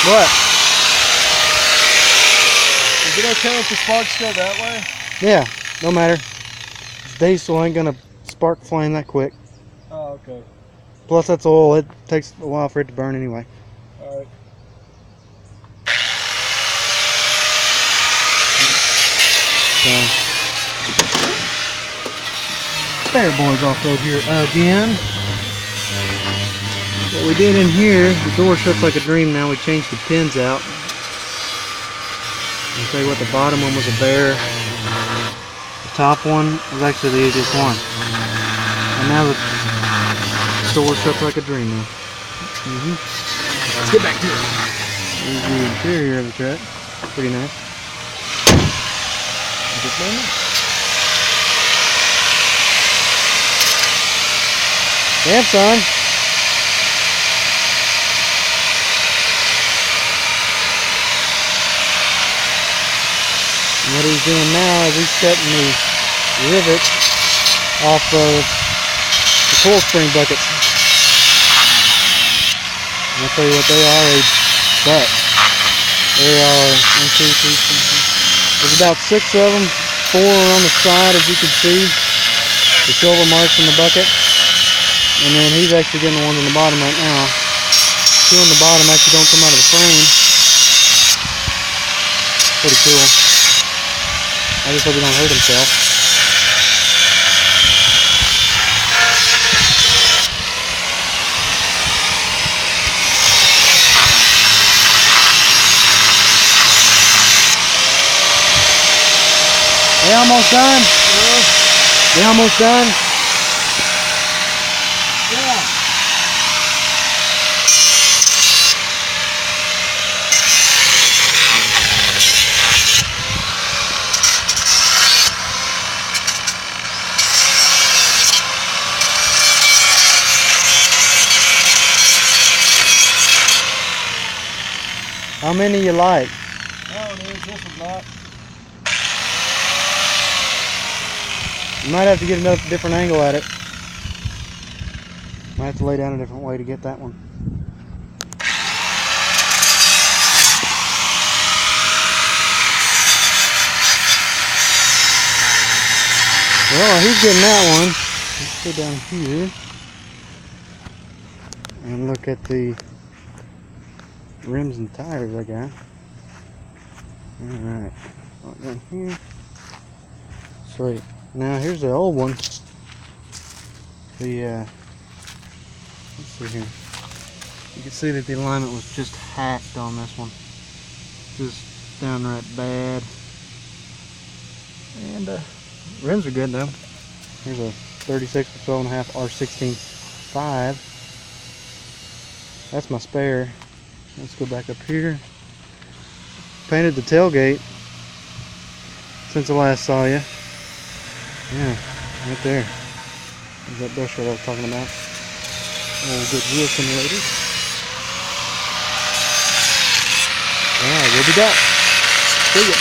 What? Is it okay if the sparks go that way? Yeah, no matter. Diesel ain't gonna spark flame that quick. Oh, okay. Plus that's oil, it takes a while for it to burn anyway. Alright. So, spare boys off-road here again. What we did in here, the door shuts like a dream now. We changed the pins out. I'll tell you what, the bottom one was a bear. The top one was actually the easiest one. And now the door shuts like a dream now. Let's get back to it. Here's the interior of the truck. Pretty nice. Damn, son. And what he's doing now is he's setting the rivets off of the coil spring buckets. And I'll tell you what, they are a butt. There are 1, 2, 3, 4. There's about 6 of them. 4 are on the side, as you can see. The silver marks in the bucket. And then he's actually getting the ones on the bottom right now. 2 on the bottom actually don't come out of the frame. Pretty cool. I just hope he don't hurt himself. They almost done? They almost done? Yeah. How many you like? Oh, it is. This is not. You might have to get a different angle at it. Might have to lay down a different way to get that one. Well, he's getting that one. Let's go down here and look at the rims and tires I got. Alright, down here. Sweet. Now here's the old one. The let's see here. You can see that the alignment was just hacked on this one. Just downright bad. And rims are good though. Here's a 36 with 12.5 R16.5. That's my spare. Let's go back up here. Painted the tailgate since I last saw you. Yeah, right there. There's that brush I was talking about. Oh, good wheel simulator. Alright, we'll be back. See ya.